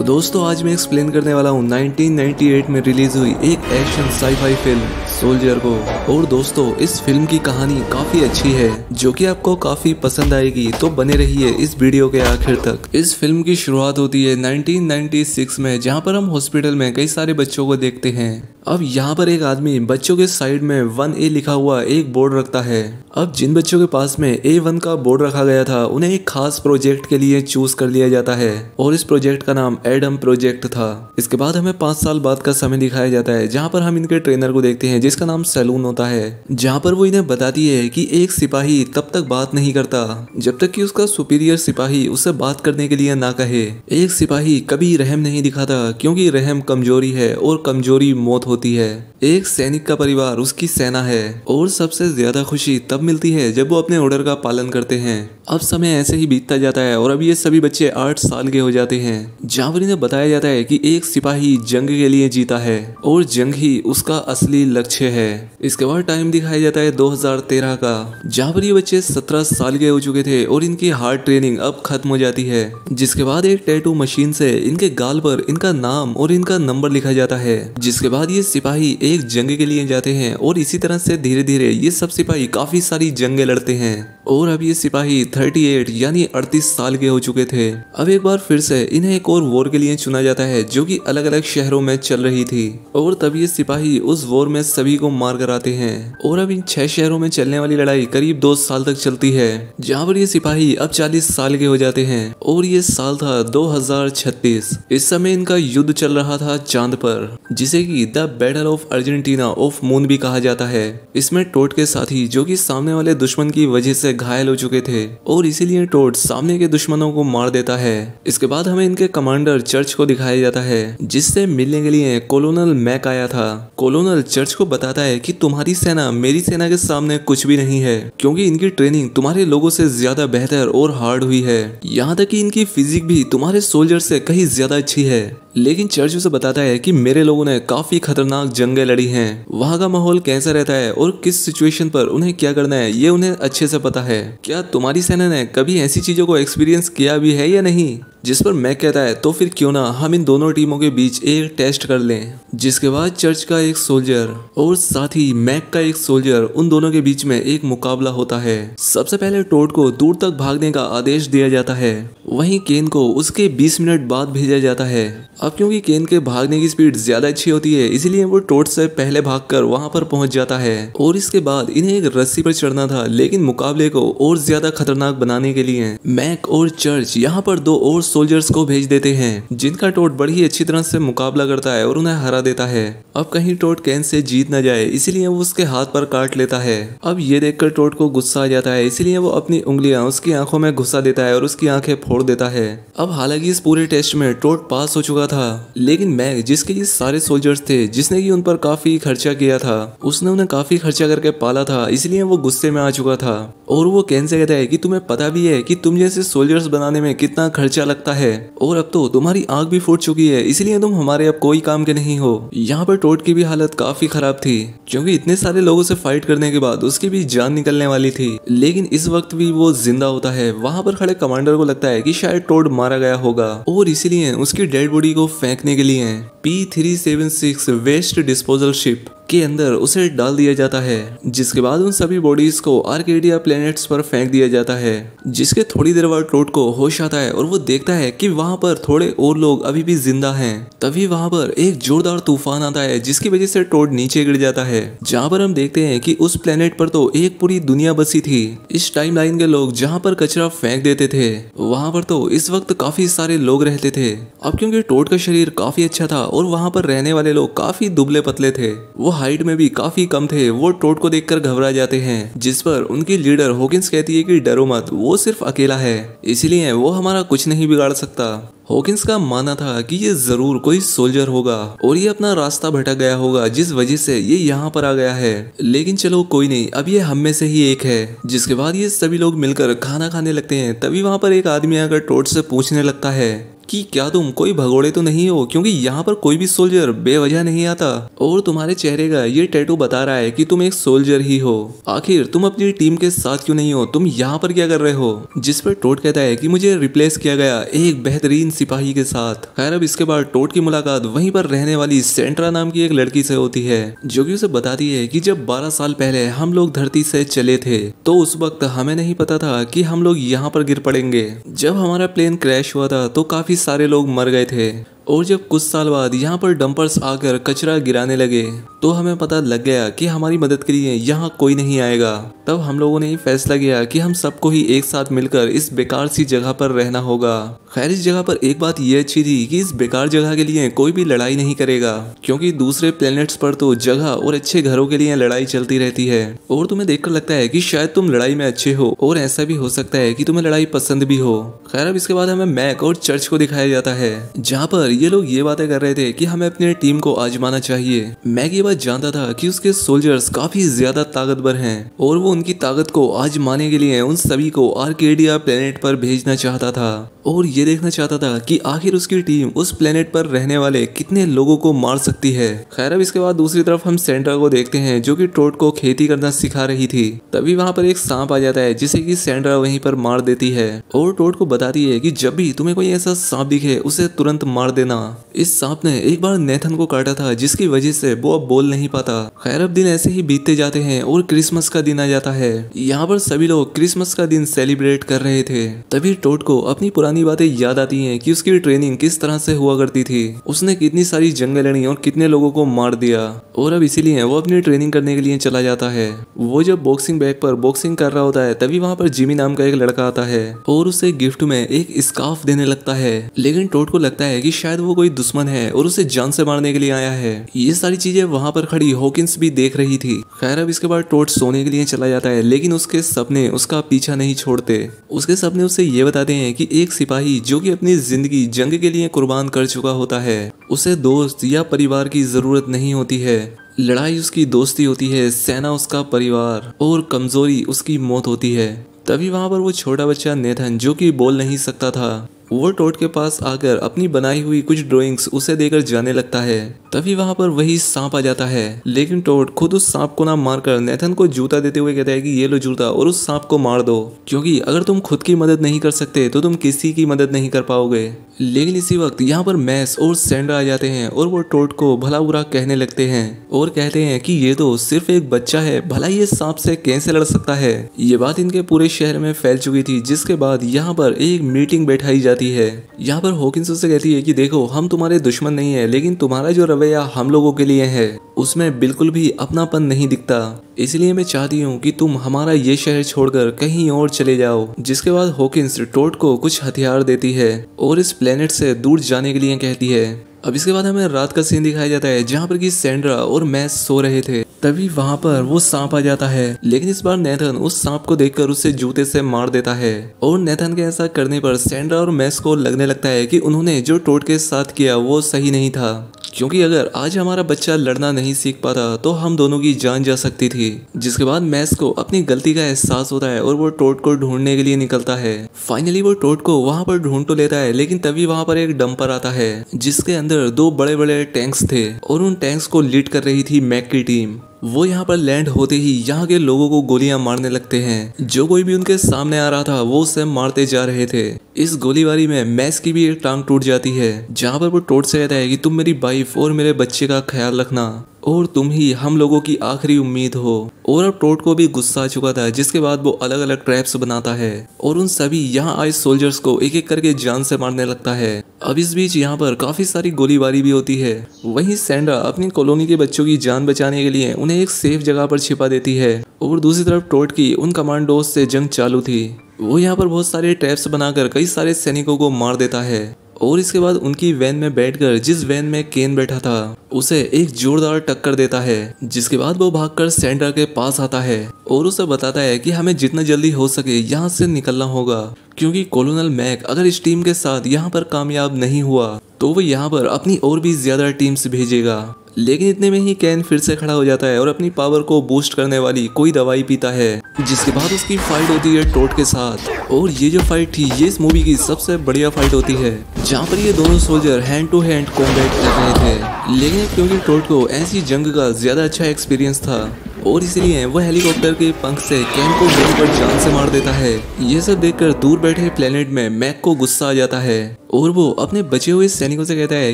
तो दोस्तों आज मैं एक्सप्लेन करने वाला हूँ 1998 में रिलीज हुई एक एक्शन साई-फाई फिल्म सोल्जर को। और दोस्तों इस फिल्म की कहानी काफी अच्छी है जो कि आपको काफी पसंद आएगी, तो बने रहिए इस वीडियो के आखिर तक। इस फिल्म की शुरुआत होती है 1996 में, जहाँ पर हम हॉस्पिटल में कई सारे बच्चों को देखते हैं। अब यहाँ पर एक आदमी बच्चों के साइड में 1A लिखा हुआ एक बोर्ड रखता है। अब जिन बच्चों के पास में A1 का बोर्ड रखा गया था उन्हें एक खास प्रोजेक्ट के लिए चूज कर लिया जाता है और इस प्रोजेक्ट का नाम एडम प्रोजेक्ट था। इसके बाद हमें 5 साल बाद का समय दिखाया जाता है जहाँ पर हम इनके ट्रेनर को देखते हैं जिसका नाम सैलून होता है, जहाँ पर वो इन्हें बताती है कि एक सिपाही तब तक बात नहीं करता जब तक कि उसका सुपीरियर सिपाही उससे बात करने के लिए ना कहे। एक सिपाही कभी रहम नहीं दिखाता क्योंकि रहम कमजोरी है और कमजोरी मौत होती है। एक सैनिक का परिवार उसकी सेना है और सबसे ज्यादा खुशी तब मिलती है जब वो अपने ऑर्डर का पालन करते हैं। अब समय ऐसे ही बीतता जाता है और अब ये सभी बच्चे 8 साल के हो जाते हैं, जहाँ पर इन्हें बताया जाता है कि एक सिपाही जंग के लिए जीता है और जंग ही उसका असली लक्ष्य है। इसके बाद टाइम दिखाया जाता है 2013 का, जहाँ पर ये बच्चे 17 साल के हो चुके थे और इनकी हार्ड ट्रेनिंग अब खत्म हो जाती है। जिसके बाद एक टैटू मशीन से इनके गाल पर इनका नाम और इनका नंबर लिखा जाता है। जिसके बाद ये सिपाही एक जंग के लिए जाते हैं और इसी तरह से धीरे धीरे ये सब सिपाही काफी सारी जंगें लड़ते हैं। और अब ये सिपाही 38 यानी 38 साल के हो चुके थे। अब एक बार फिर से इन्हें एक और वॉर के लिए चुना जाता है जो कि अलग अलग शहरों में चल रही थी और तब ये सिपाही उस वॉर में सभी को मार कर आते हैं। और अब इन 6 शहरों में चलने वाली लड़ाई करीब 2 साल तक चलती है, जहाँ पर ये सिपाही अब 40 साल के हो जाते हैं और ये साल था 2036। इस समय इनका युद्ध चल रहा था चांद पर, जिसे कि the battle of Argentina of moon भी कहा जाता है। इसमें टोड के साथी जो कि सामने वाले दुश्मन की वजह से घायल हो चुके थे और इसीलिए टोड सामने के दुश्मनों को मार देता है। इसके बाद हमें इनके कमांडर चर्च को दिखाया जाता है जिससे मिलने के लिए कोलोनल मैक आया था। कोलोनल चर्च को बताता है कि तुम्हारी सेना मेरी सेना के सामने कुछ भी नहीं है क्योंकि इनकी ट्रेनिंग तुम्हारे लोगों से ज्यादा बेहतर और हार्ड हुई है, यहाँ तक कि इनकी फिजिक भी तुम्हारे सोल्जर से कहीं ज्यादा अच्छी है। लेकिन चर्च उसे बताता है कि मेरे लोगों ने काफी खतरनाक जंगें लड़ी हैं, वहाँ का माहौल कैसा रहता है और किस सिचुएशन पर उन्हें क्या करना है ये उन्हें अच्छे से पता है। क्या तुम्हारी सेना ने कभी ऐसी चीजों को एक्सपीरियंस किया भी है या नहीं? जिस पर मैक कहता है तो फिर क्यों ना हम इन दोनों टीमों के बीच एक टेस्ट कर लें। जिसके बाद चर्च का एक सोल्जर और साथ ही मैक का एक सोल्जर, उन दोनों के बीच में एक मुकाबला होता है। सबसे पहले टोड को दूर तक भागने का आदेश दिया जाता है, वहीं केन को उसके 20 मिनट बाद भेजा जाता है। अब क्योंकि केन के भागने की स्पीड ज्यादा अच्छी होती है इसलिए वो टोड से पहले भागकर वहां पर पहुंच जाता है। और इसके बाद इन्हें एक रस्सी पर चढ़ना था, लेकिन मुकाबले को और ज्यादा खतरनाक बनाने के लिए मैक और चर्च यहाँ पर 2 और सोल्जर्स को भेज देते हैं जिनका टोड बड़ी ही अच्छी तरह से मुकाबला करता है और उन्हें हरा देता है। अब कहीं टोड केन से जीत न जाए इसलिए वो उसके हाथ पर काट लेता है। अब ये देखकर टोड को गुस्सा आ जाता है इसलिए वो अपनी उंगलियां उसकी आंखों में घुसा देता है और उसकी आंखें फोड़ देता है। अब हालांकि इस पूरे टेस्ट में टोड पास हो चुका था, लेकिन मैक जिसके ये सारे सोल्जर्स थे, जिसने कि उन पर काफी खर्चा किया था, उसने उन्हें काफी खर्चा करके पाला था, इसलिए वो गुस्से में आ चुका था। और वो केन से कहता है कि तुम्हें पता भी है कि तुम जैसे सोल्जर्स बनाने में कितना खर्चा लगता है और अब तो तुम्हारी आंख भी फूट चुकी है, इसलिए तुम हमारे अब कोई काम के नहीं हो। यहाँ पर टोड की भी हालत काफी खराब थी क्योंकि इतने सारे लोगों से फाइट करने के बाद उसकी भी जान निकलने वाली थी, लेकिन इस वक्त भी वो जिंदा होता है। वहां पर खड़े कमांडर को लगता है कि शायद टोड मारा गया होगा और इसीलिए उसकी डेड बॉडी को फेंकने के लिए P-376 वेस्ट डिस्पोजल शिप के अंदर उसे डाल दिया जाता है। जिसके बाद उन सभी बॉडीज को आर्केडिया प्लैनेट्स पर फेंक दिया जाता है। जिसके थोड़ी देर बाद टोड को होश आता है और वो देखता है कि वहां पर थोड़े और लोग अभी भी जिंदा हैं। तभी वहां पर एक जोरदार तूफान आता है जिसकी वजह से टोड नीचे गिर जाता है, जहां पर हम देखते हैं कि उस प्लेनेट पर तो एक पूरी दुनिया बसी थी। इस टाइमलाइन के लोग जहां पर कचरा फेंक देते थे वहां पर तो इस वक्त काफी सारे लोग रहते थे। अब क्योंकि टोड का शरीर काफी अच्छा था और वहां पर रहने वाले लोग काफी दुबले पतले थे, वो हाइट में भी काफी कम थे, वो टोड को देखकर घबरा जाते हैं। जिस पर उनकी लीडर हॉकिंस कहती है कि डरो मत, वो सिर्फ अकेला है इसलिए वो हमारा कुछ नहीं बिगाड़ सकता। हॉकिंस का मानना था कि ये जरूर कोई सोल्जर होगा और ये अपना रास्ता भटक गया होगा जिस वजह से ये यहाँ पर आ गया है, लेकिन चलो कोई नहीं, अब ये हम में से ही एक है। जिसके बाद ये सभी लोग मिलकर खाना खाने लगते हैं। तभी वहां पर एक आदमी आकर टोड से पूछने लगता है कि क्या तुम कोई भगोड़े तो नहीं हो, क्योंकि यहाँ पर कोई भी सोल्जर बेवजह नहीं आता और तुम्हारे चेहरे का ये टैटू बता रहा है कि तुम एक सोल्जर ही हो। आखिर तुम अपनी टीम के साथ क्यों नहीं हो, तुम यहाँ पर क्या कर रहे हो? जिस पर टोड कहता है कि मुझे रिप्लेस किया गया एक बेहतरीन सिपाही के साथ। खैर अब इसके बाद टोड की मुलाकात वहीं पर रहने वाली सेंट्रा नाम की एक लड़की से होती है, जो कि उसे बताती है कि जब 12 साल पहले हम लोग धरती से चले थे तो उस वक्त हमें नहीं पता था कि हम लोग यहाँ पर गिर पड़ेंगे। जब हमारा प्लेन क्रैश हुआ था तो काफी सारे लोग मर गए थे और जब कुछ साल बाद यहाँ पर डंपर्स आकर कचरा गिराने लगे तो हमें पता लग गया कि हमारी मदद के लिए यहाँ कोई नहीं आएगा। तब हम लोगों ने फैसला किया कि हम सबको ही एक साथ मिलकर इस बेकार सी जगह पर रहना होगा। खैर इस जगह पर एक बात ये अच्छी थी कि इस बेकार जगह के लिए कोई भी लड़ाई नहीं करेगा, क्योंकि दूसरे प्लेनेट्स पर तो जगह और अच्छे घरों के लिए लड़ाई चलती रहती है और तुम्हें देखकर लगता है कि शायद तुम लड़ाई में अच्छे हो और ऐसा भी हो सकता है कि तुम्हें लड़ाई पसंद भी हो। खैर अब इसके बाद हमें मैक और चर्च को दिखाया जाता है, जहाँ पर ये लोग ये बातें कर रहे थे कि हमें अपनी टीम को आजमाना चाहिए। मैक ये बात जानता था कि उसके सोल्जर्स काफी ज्यादा ताकतवर हैं और वो उनकी ताकत को आजमाने के लिए उन सभी को आर्केडिया प्लेनेट पर भेजना चाहता था और ये देखना चाहता था कि आखिर उसकी टीम उस प्लेनेट पर रहने वाले कितने लोगों को मार सकती है। खैर अब इसके बाद दूसरी तरफ हम सेंड्रा को देखते हैं, जो कि टोड को खेती करना सिखा रही थी। तभी वहाँ पर एक सांप आ जाता है जिसे कि सेंड्रा वहीं पर मार देती है और टोड को बताती है कि जब भी तुम्हें कोई ऐसा सांप दिखे उसे तुरंत मार देना। इस सांप ने एक बार नेथन को काटा था, जिसकी वजह से वो अब बोल नहीं पाता। खैर अब दिन ऐसे ही बीतते जाते हैं और क्रिसमस का दिन आ जाता है। यहाँ पर सभी लोग क्रिसमस का दिन सेलिब्रेट कर रहे थे। तभी टोड को अपनी पुरानी बातें याद आती हैं कि उसकी ट्रेनिंग किस तरह से हुआ करती थी, उसने कितनी सारी जंगें लड़ी और कितने लोगों को मार दिया और अब इसीलिए वो अपनी ट्रेनिंग करने के लिए चला जाता है। वो जब बॉक्सिंग बैग पर बॉक्सिंग कर रहा होता है तभी वहाँ पर जिमी नाम का एक लड़का आता है और उसे गिफ्ट में एक स्कार्फ देने लगता है, लेकिन टोड को लगता है कि शायद वो कोई दुश्मन है और उसे जान से मारने के लिए आया है। ये सारी चीजें वहाँ पर खड़ी हॉकिंस भी देख रही थी। खैर अब इसके बाद टोड सोने के लिए चला जाता है, लेकिन उसके सपने उसका पीछा नहीं छोड़ते। उसके सपने उसे ये बताते हैं कि एक सिपाही जो कि अपनी जिंदगी जंग के लिए कुर्बान कर चुका होता है, उसे दोस्त या परिवार की जरूरत नहीं होती है। लड़ाई उसकी दोस्ती होती है, सेना उसका परिवार और कमजोरी उसकी मौत होती है। तभी वहाँ पर वो छोटा बच्चा नेथन, जो कि बोल नहीं सकता था, वो टोड के पास आकर अपनी बनाई हुई कुछ ड्राइंग्स उसे देकर जाने लगता है। तभी वहाँ पर वही सांप आ जाता है, लेकिन टोड खुद उस सांप को ना मारकर नेथन को जूता देते हुए कहता है कि ये लो जूता और उस सांप को मार दो, क्योंकि अगर तुम खुद की मदद नहीं कर सकते तो तुम किसी की मदद नहीं कर पाओगे। लेकिन इसी वक्त यहाँ पर मैस और सेंड्रा आ जाते हैं और वो टोड को भला बुरा कहने लगते हैं और कहते हैं कि ये तो सिर्फ एक बच्चा है, भला ये सांप से कैसे लड़ सकता है। ये बात इनके पूरे शहर में फैल चुकी थी, जिसके बाद यहाँ पर एक मीटिंग बैठाई जाती है। यहाँ पर हॉकिंस उससे कहती है कि देखो हम तुम्हारे दुश्मन नहीं है, लेकिन तुम्हारा जो रवैया हम लोगों के लिए है उसमें बिल्कुल भी अपनापन नहीं दिखता, इसलिए मैं चाहती हूँ कि तुम हमारा ये शहर छोड़कर कहीं और चले जाओ। जिसके बाद हॉकिंस टोड को कुछ हथियार देती है और इस प्लेनेट से दूर जाने के लिए कहती है। अब इसके बाद हमें रात का सीन दिखाया जाता है, जहाँ पर कि सेंड्रा और मैस सो रहे थे। तभी वहाँ पर वो सांप आ जाता है, लेकिन इस बार नेथन उस सांप को देखकर उसे जूते से मार देता है और नेथन के ऐसा करने पर सेंड्रा और मैस को लगने लगता है कि उन्होंने जो टोड के साथ किया वो सही नहीं था, क्योंकि अगर आज हमारा बच्चा लड़ना नहीं सीख पाता तो हम दोनों की जान जा सकती थी। जिसके बाद मैस को अपनी गलती का एहसास होता है और वो टोड को ढूंढने के लिए निकलता है। फाइनली वो टोड को वहाँ पर ढूंढ तो लेता है, लेकिन तभी वहाँ पर एक डंपर आता है जिसके अंदर 2 बड़े बड़े टैंक्स थे और उन टैंक्स को लीड कर रही थी मैक की टीम। वो यहाँ पर लैंड होते ही यहाँ के लोगों को गोलियां मारने लगते हैं। जो कोई भी उनके सामने आ रहा था वो उसे मारते जा रहे थे। इस गोलीबारी में मैस की भी एक टांग टूट जाती है, जहाँ पर वो टोड से कहता है कि तुम मेरी वाइफ और मेरे बच्चे का ख्याल रखना और तुम ही हम लोगों की आखिरी उम्मीद हो। और अब टोड को भी गुस्सा आ चुका था, जिसके बाद वो अलग अलग ट्रैप्स बनाता है और उन सभी यहाँ आए सोल्जर्स को एक एक करके जान से मारने लगता है। अब इस बीच यहाँ पर काफी सारी गोलीबारी भी होती है। वहीं सेंड्रा अपनी कॉलोनी के बच्चों की जान बचाने के लिए उन्हें एक सेफ जगह पर छिपा देती है और दूसरी तरफ टोड की उन कमांडोज से जंग चालू थी। वो यहाँ पर बहुत सारे ट्रैप्स बनाकर कई सारे सैनिकों को मार देता है और इसके बाद उनकी वैन में बैठकर जिस वैन में केन बैठा था उसे एक जोरदार टक्कर देता है। जिसके बाद वो भागकर सेंड्रा के पास आता है और उसे बताता है कि हमें जितना जल्दी हो सके यहाँ से निकलना होगा, क्योंकि कॉलोनल मैक अगर इस टीम के साथ यहाँ पर कामयाब नहीं हुआ तो वो यहाँ पर अपनी और भी ज्यादा टीम्स भेजेगा। लेकिन इतने में ही कैन फिर से खड़ा हो जाता है और अपनी पावर को बूस्ट करने वाली कोई दवाई पीता है, जिसके बाद उसकी फाइट होती है टोड के साथ। और ये जो फाइट थी ये इस मूवी की सबसे बढ़िया फाइट होती है, जहाँ पर ये दोनों soldier hand to hand combat कर रहे थे। लेकिन क्योंकि टोड को ऐसी जंग का ज्यादा अच्छा एक्सपीरियंस था और इसलिए वह हेलीकॉप्टर के पंख से कैन को गोली पर जान से मार देता है। ये सब देखकर दूर बैठे प्लेनेट में मैक को गुस्सा आ जाता है और वो अपने बचे हुए सैनिकों से कहता है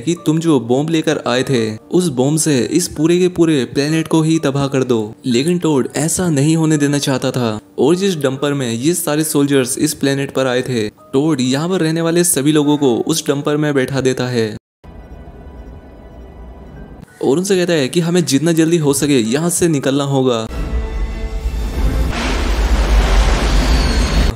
कि तुम जो बॉम्ब लेकर आए थे उस बॉम्ब से इस पूरे के पूरे प्लेनेट को ही तबाह कर दो। लेकिन टोड ऐसा नहीं होने देना चाहता था और जिस डंपर में ये सारे सोल्जर्स इस प्लेनेट पर आए थे, टोड यहाँ पर रहने वाले सभी लोगों को उस डंपर में बैठा देता है और उनसे कहता है कि हमें जितना जल्दी हो सके यहाँ से निकलना होगा।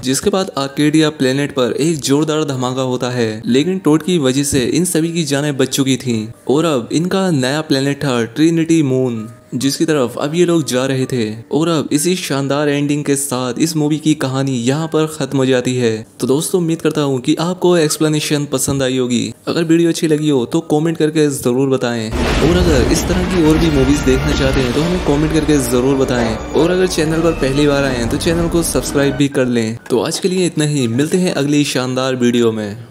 जिसके बाद आर्केडिया प्लेनेट पर एक जोरदार धमाका होता है, लेकिन टोड की वजह से इन सभी की जानें बच चुकी थीं और अब इनका नया प्लेनेट था ट्रिनिटी मून, जिसकी तरफ अब ये लोग जा रहे थे। और अब इसी शानदार एंडिंग के साथ इस मूवी की कहानी यहाँ पर खत्म हो जाती है। तो दोस्तों उम्मीद करता हूँ कि आपको एक्सप्लेनेशन पसंद आई होगी। अगर वीडियो अच्छी लगी हो तो कमेंट करके जरूर बताएं और अगर इस तरह की और भी मूवीज देखना चाहते हैं तो हमें कमेंट करके जरूर बताएं। और अगर चैनल पर पहली बार आए हैं तो चैनल को सब्सक्राइब भी कर लें। तो आज के लिए इतना ही, मिलते हैं अगली शानदार वीडियो में।